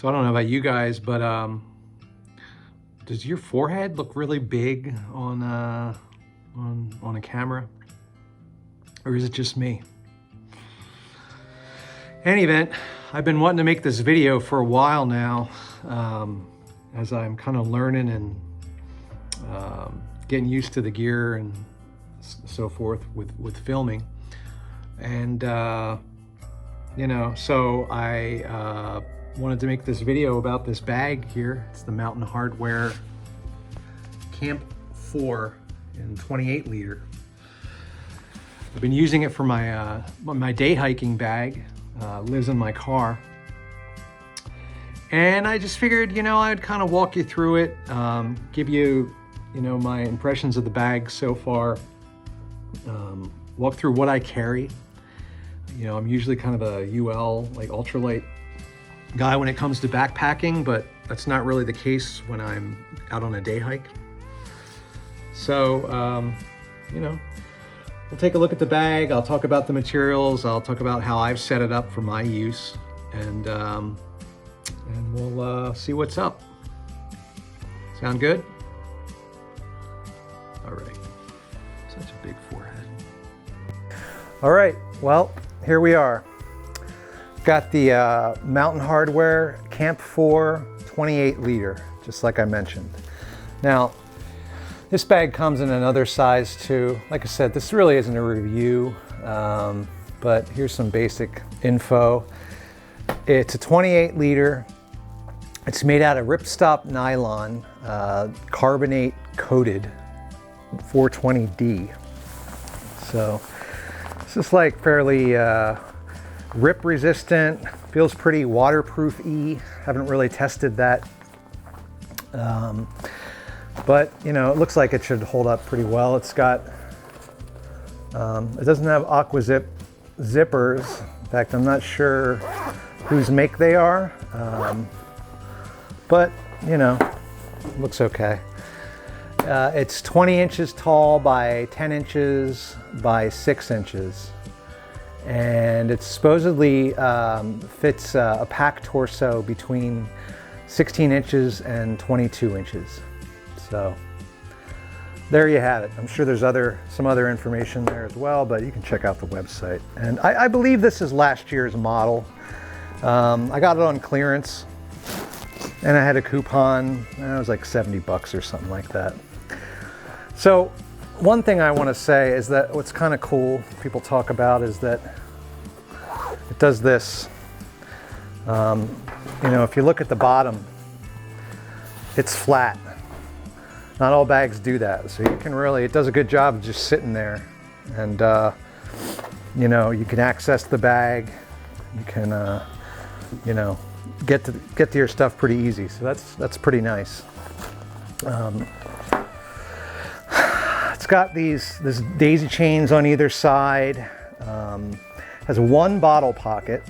So I don't know about you guys, but does your forehead look really big on a camera? Or is it just me? In any event, I've been wanting to make this video for a while now, as I'm kind of learning and getting used to the gear and so forth with filming. And you know, so I wanted to make this video about this bag here. It's the Mountain Hardwear Camp 4 in 28 liter. I've been using it for my day hiking bag. Lives in my car. And I just figured, you know, I'd kind of walk you through it, give you, you know, my impressions of the bag so far, walk through what I carry. You know, I'm usually kind of a UL, like ultralight guy when it comes to backpacking, but that's not really the case when I'm out on a day hike. So, you know, we'll take a look at the bag. I'll talk about the materials. I'll talk about how I've set it up for my use, and we'll see what's up. Sound good? All right. Such a big forehead. All right. Well, here we are. Got the Mountain Hardwear Camp 4 28 liter, just like I mentioned. Now, this bag comes in another size too. Like I said, this really isn't a review, but here's some basic info. It's a 28 liter. It's made out of ripstop nylon, carbonate coated 420D. So this is like fairly rip resistant, feels pretty waterproof-y. Haven't really tested that. But, you know, it looks like it should hold up pretty well. It's got, it doesn't have aqua zip zippers. In fact, I'm not sure whose make they are. But, you know, looks okay. It's 20 inches tall by 10 inches by 6 inches. And it supposedly fits a pack torso between 16 inches and 22 inches. So there you have it. I'm sure there's some other information there as well, but you can check out the website. And I believe this is last year's model. I got it on clearance, and I had a coupon. It was like 70 bucks or something like that. So one thing I want to say is that what's kind of cool, people talk about, is that it does this. You know, if you look at the bottom, it's flat. Not all bags do that, so you can really, it does a good job of just sitting there, and you know, you can access the bag, you can you know, get to your stuff pretty easy. So that's pretty nice. It's got this daisy chains on either side. Has one bottle pocket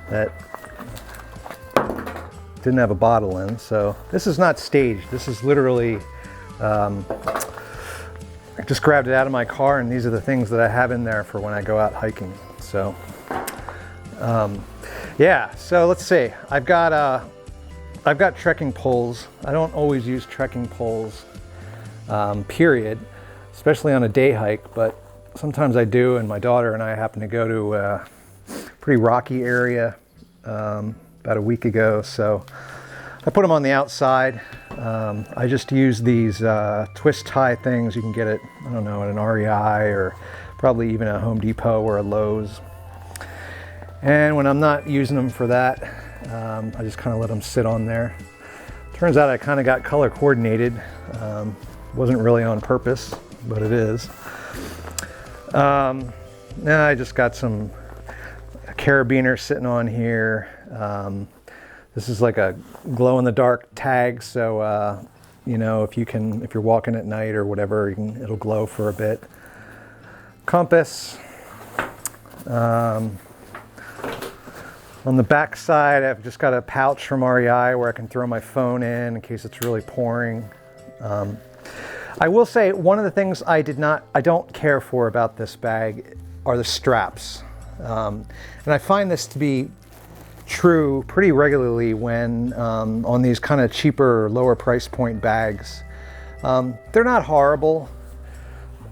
that didn't have a bottle in, so this is not staged. This is literally, I just grabbed it out of my car, and these are the things that I have in there for when I go out hiking. So, yeah. So let's see. I've got trekking poles. I don't always use trekking poles, period, especially on a day hike, but sometimes I do, and my daughter and I happen to go to a pretty rocky area about a week ago, so I put them on the outside. I just use these twist tie things. You can get it, I don't know, at an REI or probably even a Home Depot or a Lowe's. And when I'm not using them for that, I just kind of let them sit on there. Turns out I kind of got color coordinated. Wasn't really on purpose, but it is. Now I just got some carabiner sitting on here. This is like a glow-in-the-dark tag, so you know, if you're walking at night or whatever, it'll glow for a bit. Compass. On the back side, I've just got a pouch from REI where I can throw my phone in case it's really pouring. I will say one of the things I don't care for about this bag are the straps. And I find this to be true pretty regularly when on these kind of cheaper, lower price point bags. They're not horrible.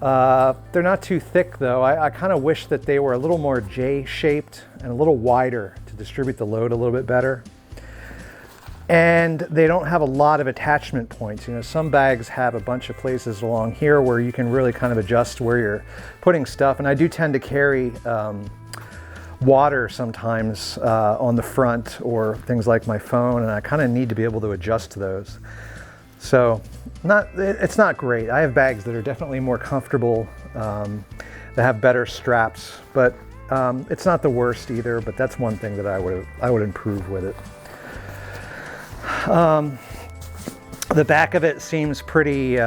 They're not too thick though. I kind of wish that they were a little more J-shaped and a little wider to distribute the load a little bit better. And they don't have a lot of attachment points. You know, some bags have a bunch of places along here where you can really kind of adjust where you're putting stuff. And I do tend to carry water sometimes on the front, or things like my phone, and I kind of need to be able to adjust to those. So it's not great. I have bags that are definitely more comfortable, that have better straps, but it's not the worst either. But that's one thing that I would improve with it. The back of it seems pretty,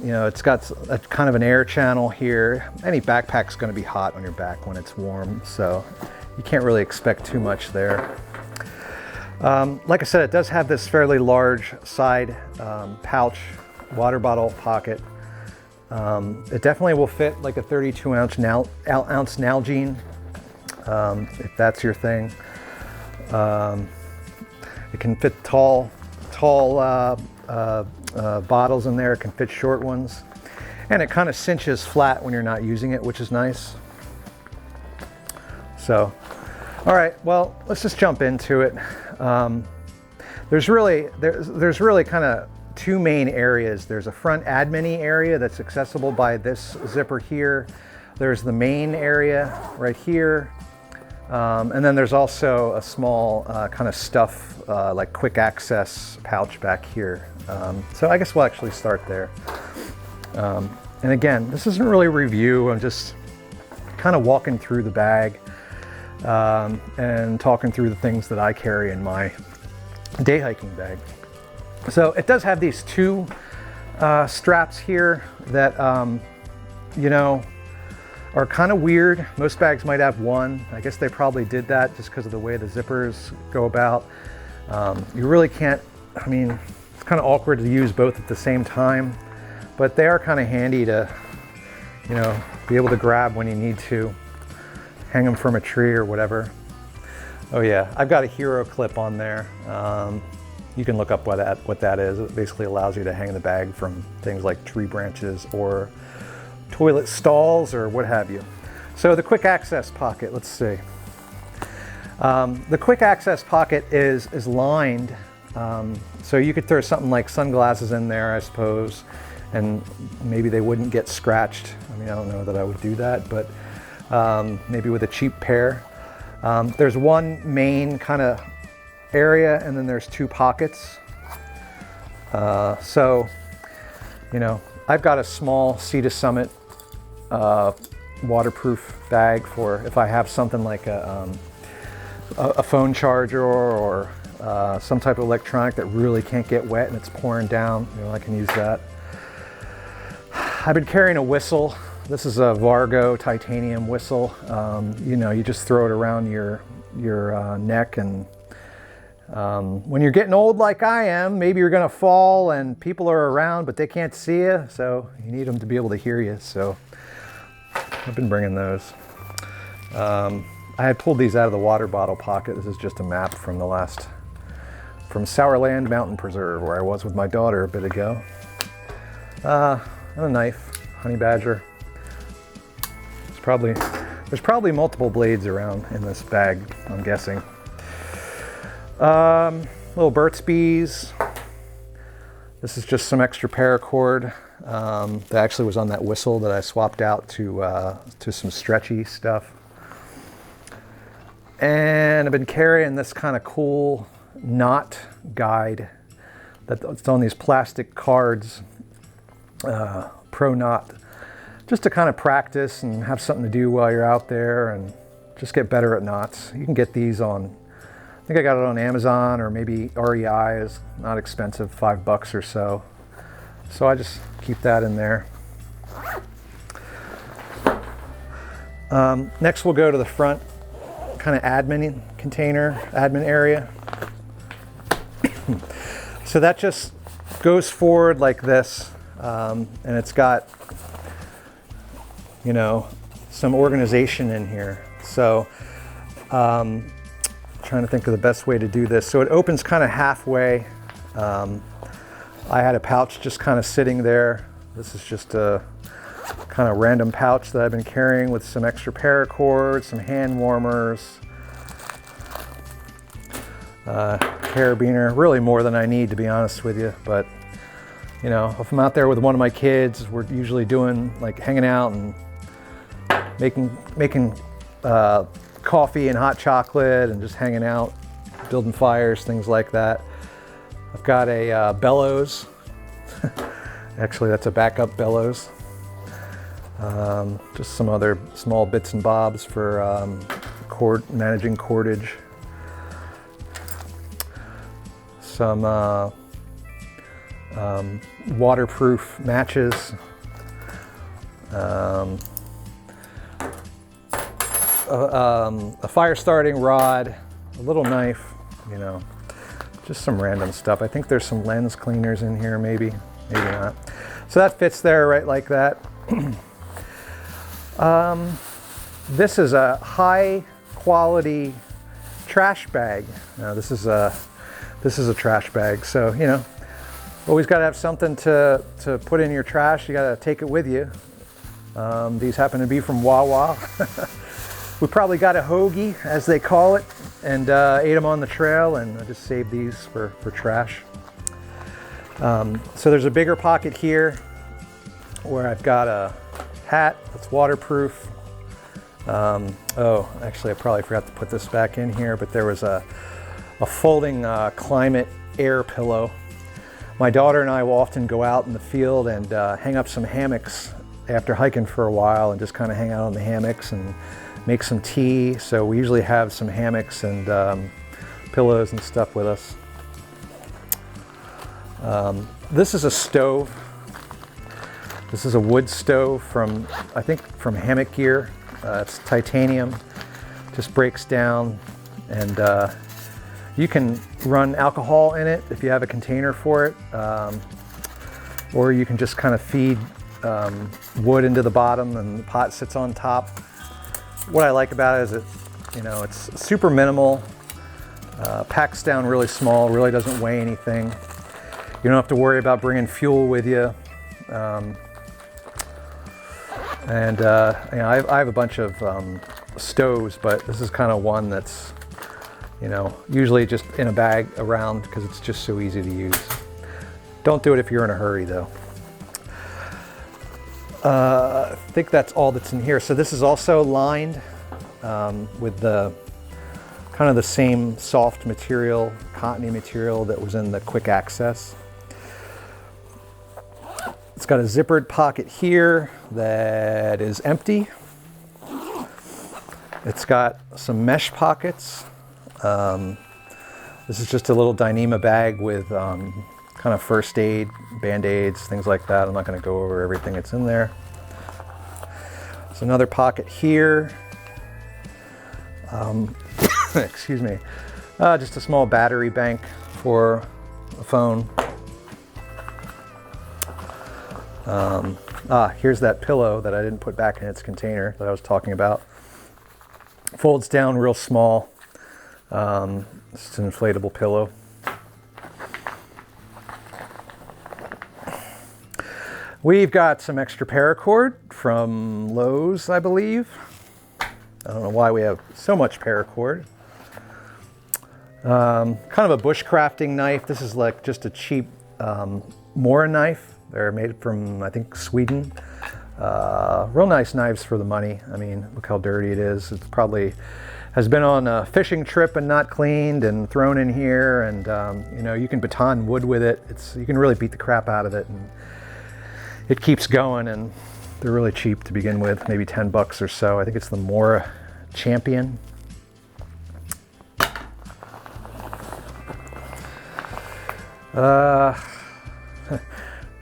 you know, it's got a kind of an air channel here. Any backpack's going to be hot on your back when it's warm, so you can't really expect too much there. Like I said, it does have this fairly large side pouch, water bottle pocket. It definitely will fit like a 32-ounce Nalgene, if that's your thing. It can fit tall bottles in there. It can fit short ones. And it kind of cinches flat when you're not using it, which is nice. So, all right, well, let's just jump into it. There's really kind of two main areas. There's a front admin-y area that's accessible by this zipper here. There's the main area right here. And then there's also a small kind of stuff, like quick access pouch back here. So I guess we'll actually start there. And again, this isn't really a review. I'm just kind of walking through the bag and talking through the things that I carry in my day hiking bag. So it does have these two straps here that, you know, are kind of weird. Most bags might have one. I guess they probably did that just because of the way the zippers go about. You really can't, I mean, it's kind of awkward to use both at the same time, but they are kind of handy to, you know, be able to grab when you need to, hang them from a tree or whatever. Oh yeah, I've got a hero clip on there. You can look up what that is. It basically allows you to hang the bag from things like tree branches or toilet stalls or what have you. So the quick access pocket, let's see. The quick access pocket is lined, so you could throw something like sunglasses in there, I suppose, and maybe they wouldn't get scratched. I mean, I don't know that I would do that, but maybe with a cheap pair. There's one main kind of area, and then there's two pockets. So, you know, I've got a small Sea to Summit waterproof bag for if I have something like a phone charger or some type of electronic that really can't get wet and it's pouring down. You know, I can use that. I've been carrying a whistle. This is a Vargo titanium whistle. You know, you just throw it around your neck, and when you're getting old like I am, maybe you're gonna fall and people are around but they can't see you, so you need them to be able to hear you. So I've been bringing those. I had pulled these out of the water bottle pocket. This is just a map from Sourland Mountain Preserve, where I was with my daughter a bit ago. And a knife, honey badger. There's probably multiple blades around in this bag, I'm guessing. Little Burt's Bees. This is just some extra paracord that actually was on that whistle that I swapped out to some stretchy stuff. And I've been carrying this kind of cool knot guide that's on these plastic cards, Pro Knot, just to kind of practice and have something to do while you're out there and just get better at knots. You can get these on, I think I got it on Amazon, or maybe REI is not expensive, $5 or so. So I just keep that in there. Next we'll go to the front kind of admin area. So that just goes forward like this, and it's got, you know, some organization in here. So trying trying to think of the best way to do this. So it opens kind of halfway. I had a pouch just kind of sitting there. This is just a kind of random pouch that I've been carrying with some extra paracord, some hand warmers, carabiner, really more than I need, to be honest with you. But you know, if I'm out there with one of my kids, we're usually doing like hanging out and making coffee and hot chocolate and just hanging out, building fires, things like that. I've got a bellows. Actually, that's a backup bellows. Just some other small bits and bobs for managing cordage. Some waterproof matches. A fire starting rod, a little knife, you know, just some random stuff. I think there's some lens cleaners in here, maybe not. So that fits there right like that. This is a high quality trash bag. Now this is a trash bag, so you know, always got to have something to put in your trash. You got to take it with you. These happen to be from Wawa. We probably got a hoagie, as they call it, and ate them on the trail, and I just saved these for trash. So there's a bigger pocket here where I've got a hat that's waterproof. Oh, actually I probably forgot to put this back in here, but there was a folding climate air pillow. My daughter and I will often go out in the field and hang up some hammocks after hiking for a while and just kind of hang out on the hammocks and make some tea. So we usually have some hammocks and pillows and stuff with us. This is a stove. This is a wood stove from, I think, from Hammock Gear. It's titanium, just breaks down, and you can run alcohol in it if you have a container for it, or you can just kind of feed wood into the bottom and the pot sits on top. What I like about it is it's super minimal, packs down really small, really doesn't weigh anything. You don't have to worry about bringing fuel with you. I have a bunch of stoves, but this is kind of one that's, usually just in a bag around because it's just so easy to use. Don't do it if you're in a hurry, though. I think that's all that's in here. So this is also lined with the kind of the same soft material, cottony material that was in the quick access. It's got a zippered pocket here that is empty. It's got some mesh pockets. This is just a little Dyneema bag with kind of first aid, band-aids, things like that. I'm not going to go over everything that's in there. There's another pocket here. Excuse me. Just a small battery bank for a phone. Here's that pillow that I didn't put back in its container that I was talking about. Folds down real small. It's an inflatable pillow. We've got some extra paracord from Lowe's, I believe. I don't know why we have so much paracord. Kind of a bushcrafting knife. This is like just a cheap Mora knife. They're made from, I think, Sweden. Real nice knives for the money. I mean, look how dirty it is. It's probably has been on a fishing trip and not cleaned and thrown in here. And you can baton wood with it. You can really beat the crap out of it, and it keeps going. And they're really cheap to begin with, maybe 10 bucks or so. I think it's the Mora Champion.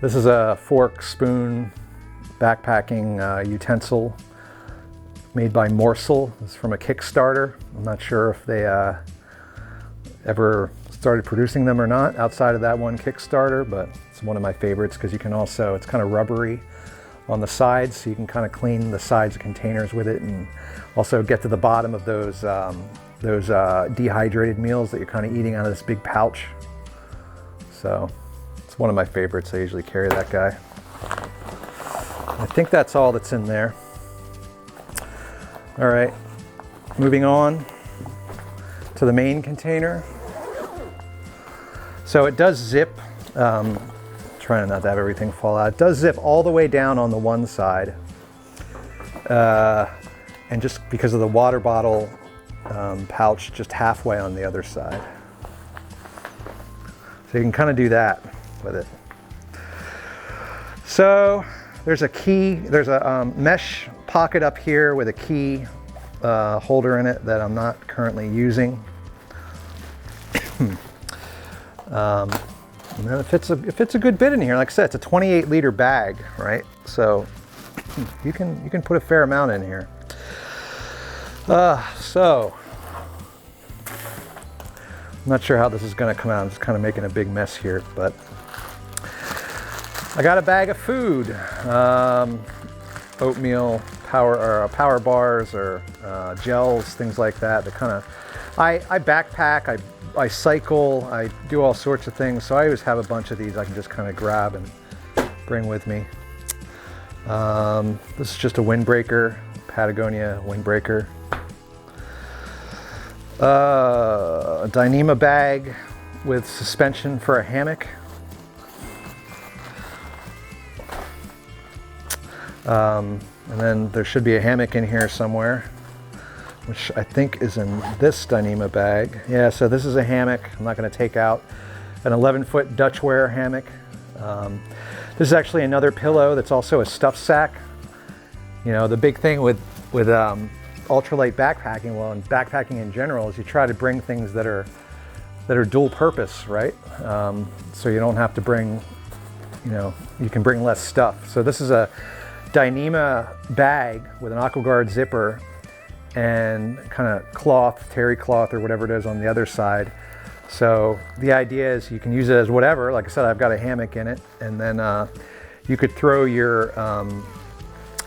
This is a fork, spoon, backpacking utensil made by Morsel. It's from a Kickstarter. I'm not sure if they ever started producing them or not outside of that one Kickstarter, but it's one of my favorites because you can also, it's kind of rubbery on the sides, so you can kind of clean the sides of containers with it and also get to the bottom of those those dehydrated meals that you're kind of eating out of this big pouch. So it's one of my favorites. I usually carry that guy. I think that's all that's in there. All right, moving on to the main container. So it does zip, trying not to have everything fall out. It does zip all the way down on the one side. And just because of the water bottle pouch, just halfway on the other side. So you can kind of do that with it. So there's a key, there's a mesh pocket up here with a key holder in it that I'm not currently using. And then it fits a good bit in here. Like I said, it's a 28 liter bag, right? So you can put a fair amount in here. So I'm not sure how this is going to come out. I'm just kind of making a big mess here, but I got a bag of food, oatmeal, power bars, or gels, things like that. That kind of, I backpack, I cycle, I do all sorts of things, so I always have a bunch of these I can just kind of grab and bring with me. This is just a windbreaker, Patagonia windbreaker. A Dyneema bag with suspension for a hammock. And then there should be a hammock in here somewhere, which I think is in this Dyneema bag. Yeah, so this is a hammock. I'm not going to take out an 11-foot Dutchware hammock. This is actually another pillow that's also a stuff sack. You know, the big thing with ultralight backpacking, well, and backpacking in general, is you try to bring things that are dual purpose, right? So you don't have to bring, you know, you can bring less stuff. So this is a Dyneema bag with an AquaGuard zipper and kind of cloth, terry cloth or whatever it is on the other side. So the idea is you can use it as whatever. Like I said, I've got a hammock in it, and then you could throw your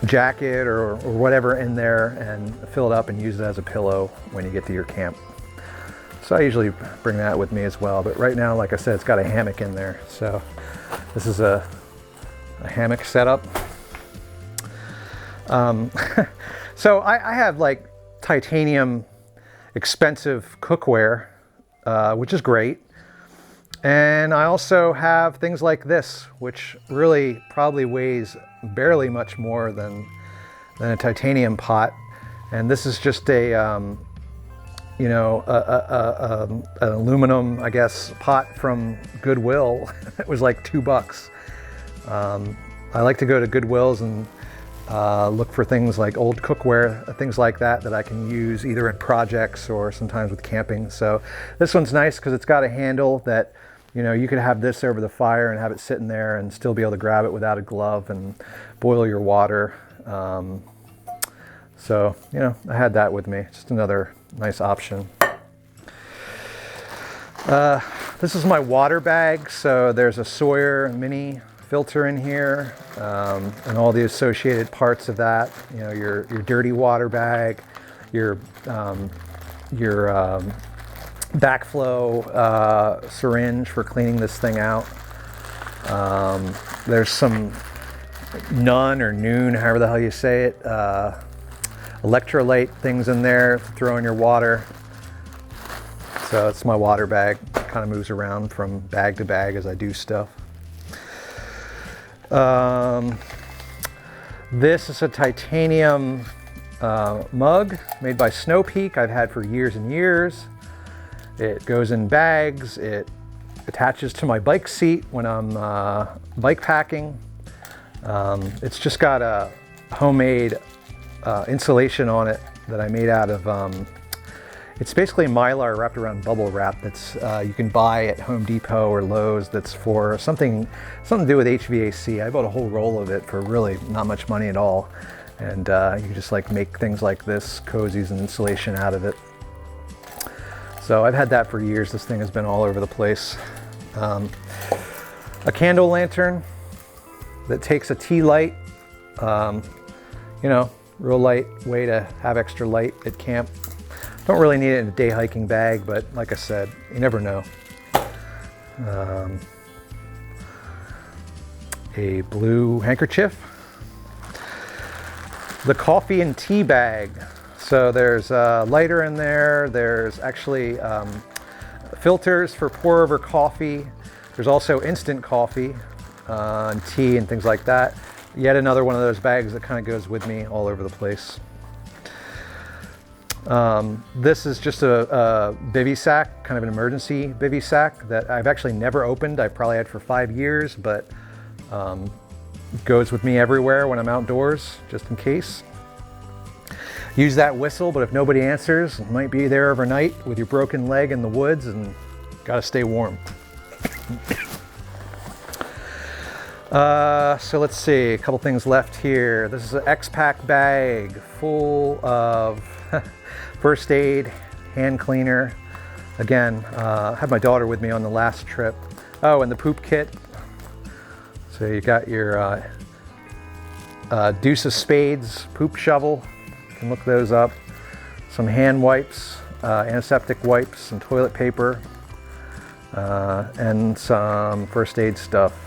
jacket or whatever in there and fill it up and use it as a pillow when you get to your camp. So I usually bring that with me as well, but right now, like I said, it's got a hammock in there. So this is a hammock setup. So I have like titanium expensive cookware, which is great. And I also have things like this, which really probably weighs barely much more than a titanium pot. And this is just a, you know, an aluminum, I guess, pot from Goodwill. It was like $2. I like to go to Goodwills and look for things like old cookware, things like that I can use either in projects or sometimes with camping. So this one's nice because it's got a handle that, you know, you could have this over the fire and have it sitting there and still be able to grab it without a glove and boil your water. So, you know, I had that with me. Just another nice option. This is my water bag. So there's a Sawyer mini filter in here, and all the associated parts of that. You know, your dirty water bag, your backflow syringe for cleaning this thing out. There's some Nun or Noon, however the hell you say it, electrolyte things in there, throw in your water. So it's my water bag. It kind of moves around from bag to bag as I do stuff. This is a titanium mug made by Snow Peak. I've had for years and years. It goes in bags. It attaches to my bike seat when I'm bike packing. It's just got a homemade insulation on it that I made out of, it's basically Mylar wrapped around bubble wrap that's you can buy at Home Depot or Lowe's, that's for something to do with HVAC. I bought a whole roll of it for really not much money at all. And you can just like make things like this, cozies and insulation out of it. So I've had that for years. This thing has been all over the place. A candle lantern that takes a tea light, you know, real light way to have extra light at camp. Don't really need it in a day hiking bag, but like I said, you never know. A blue handkerchief. The coffee and tea bag. So there's a lighter in there. There's actually filters for pour over coffee. There's also instant coffee and tea and things like that. Yet another one of those bags that kind of goes with me all over the place. This is just a bivy sack, kind of an emergency bivy sack that I've actually never opened. I've probably had for 5 years, but goes with me everywhere when I'm outdoors, just in case. Use that whistle, but if nobody answers, you might be there overnight with your broken leg in the woods and gotta stay warm. So let's see, a couple things left here. This is an X-Pack bag full of first aid, hand cleaner. Again, I had my daughter with me on the last trip. Oh, and the poop kit. So you got your Deuce of Spades poop shovel. You can look those up. Some hand wipes, antiseptic wipes, some toilet paper, and some first aid stuff.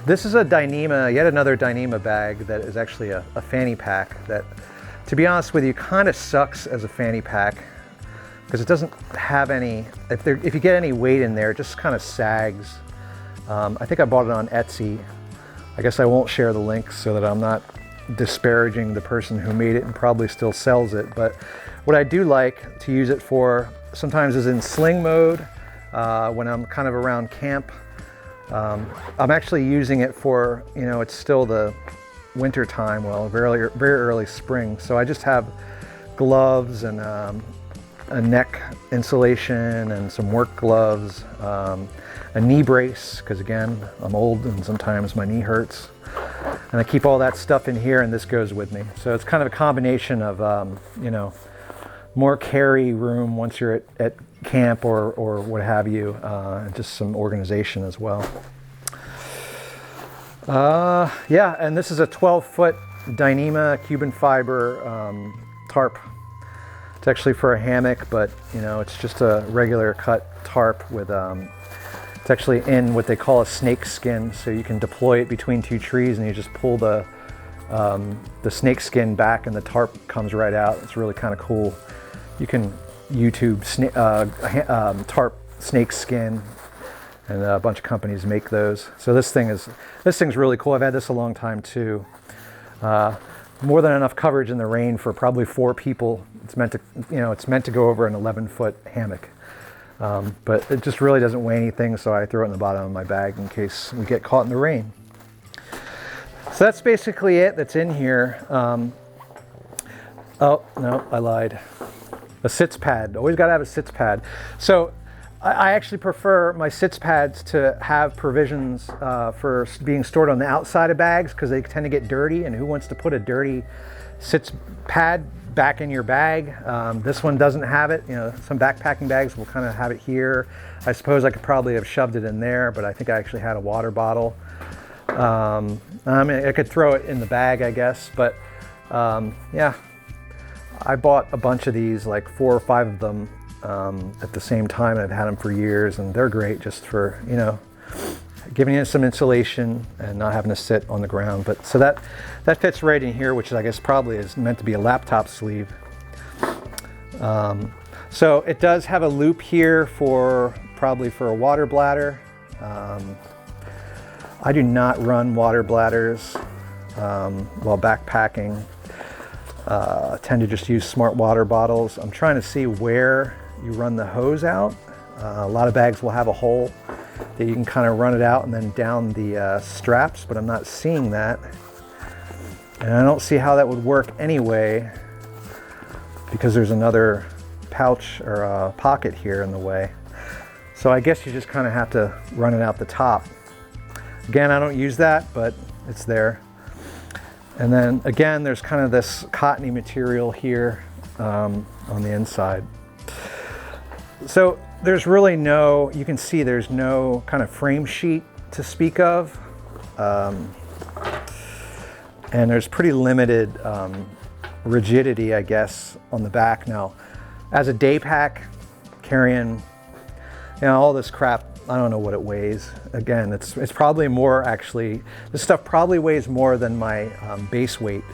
This is a Dyneema, yet another Dyneema bag that is actually a fanny pack that, to be honest with you, kind of sucks as a fanny pack because it doesn't have any, if you get any weight in there, it just kind of sags. I think I bought it on Etsy. I guess I won't share the links so that I'm not disparaging the person who made it and probably still sells it. But what I do like to use it for sometimes is in sling mode when I'm kind of around camp. I'm actually using it for, you know, it's still the winter time, well, very early spring. So I just have gloves and a neck insulation and some work gloves, a knee brace, because again, I'm old and sometimes my knee hurts. And I keep all that stuff in here and this goes with me. So it's kind of a combination of, you know, more carry room once you're at camp or what have you, and just some organization as well. Yeah, and this is a 12-foot Dyneema Cuban fiber tarp. It's actually for a hammock, but you know, it's just a regular cut tarp with, it's actually in what they call a snake skin, so you can deploy it between two trees and you just pull the snake skin back and the tarp comes right out. It's really kind of cool. You can YouTube tarp snake skin, and a bunch of companies make those. So this thing's really cool. I've had this a long time too. More than enough coverage in the rain for probably 4 people. It's meant to, you know, it's meant to go over an 11-foot hammock. But it just really doesn't weigh anything, so I throw it in the bottom of my bag in case we get caught in the rain. So that's basically it that's in here. Oh, no, I lied. A sitz pad. Always got to have a sitz pad. So I actually prefer my sitz pads to have provisions for being stored on the outside of bags because they tend to get dirty, and who wants to put a dirty sitz pad back in your bag? This one doesn't have it. You know, some backpacking bags will kind of have it here. I suppose I could probably have shoved it in there, but I think I actually had a water bottle. I mean, I could throw it in the bag, I guess, but yeah. I bought a bunch of these, like 4 or 5 of them at the same time, and I've had them for years, and they're great just for, you know, giving it some insulation and not having to sit on the ground. But so that fits right in here, which I guess probably is meant to be a laptop sleeve. So it does have a loop here for probably for a water bladder. I do not run water bladders while backpacking. I tend to just use smart water bottles. I'm trying to see where you run the hose out. A lot of bags will have a hole that you can kind of run it out and then down the straps, but I'm not seeing that. And I don't see how that would work anyway because there's another pouch or pocket here in the way. So I guess you just kind of have to run it out the top. Again, I don't use that, but it's there. And then again, there's kind of this cottony material here on the inside. So there's really no, you can see there's no kind of frame sheet to speak of. and there's pretty limited rigidity, I guess, on the back. Now, as a day pack, carrying, you know, all this crap, I don't know what it weighs. Again, it's probably more, actually, this stuff probably weighs more than my base weight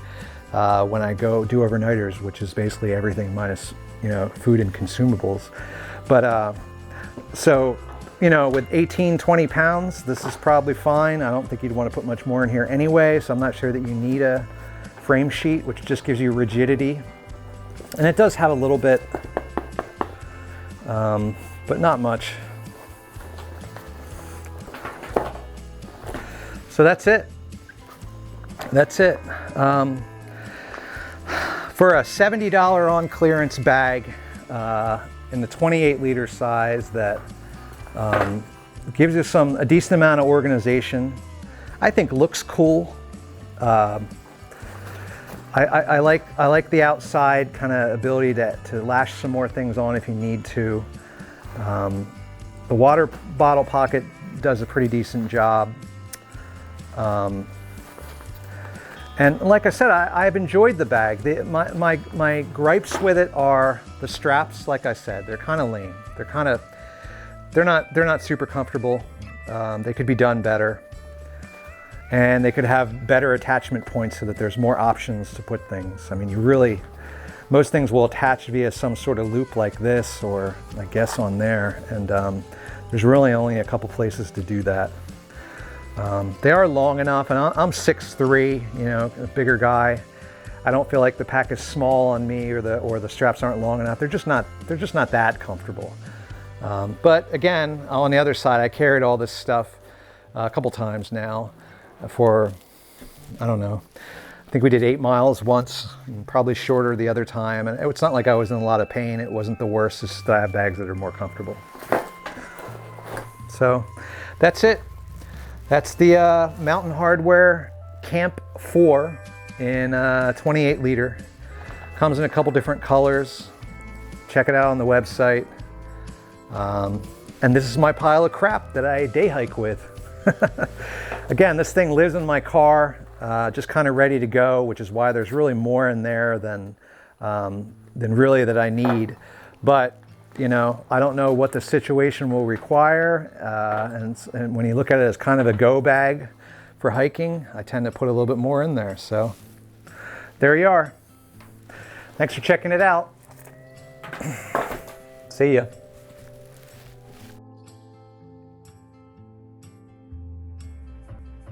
when I go do overnighters, which is basically everything minus, you know, food and consumables. But so, you know, with 18, 20 pounds, this is probably fine. I don't think you'd want to put much more in here anyway, so I'm not sure that you need a frame sheet, which just gives you rigidity. And it does have a little bit, but not much. So that's it. That's it. For a $70 on clearance bag in the 28 liter size that gives you a decent amount of organization, I think looks cool. I like the outside kind of ability to lash some more things on if you need to. The water bottle pocket does a pretty decent job. And like I said, I've enjoyed the bag. My gripes with it are the straps. Like I said, they're kind of lame. They're not super comfortable. They could be done better. And they could have better attachment points so that there's more options to put things. I mean, most things will attach via some sort of loop like this, or I guess on there. And there's really only a couple places to do that. They are long enough, and I'm 6'3", you know, a bigger guy. I don't feel like the pack is small on me, or the straps aren't long enough. They're just not that comfortable. But again, on the other side, I carried all this stuff a couple times now for, I don't know, I think we did 8 miles once, and probably shorter the other time. And it's not like I was in a lot of pain. It wasn't the worst. It's just that I have bags that are more comfortable. So that's it. That's the Mountain Hardwear Camp 4 in 28 liter. Comes in a couple different colors. Check it out on the website. And this is my pile of crap that I day hike with. Again, this thing lives in my car, just kind of ready to go, which is why there's really more in there than really that I need. But you know, I don't know what the situation will require, and when you look at it as kind of a go bag for hiking, I tend to put a little bit more in there. So there you are. Thanks for checking it out. See ya.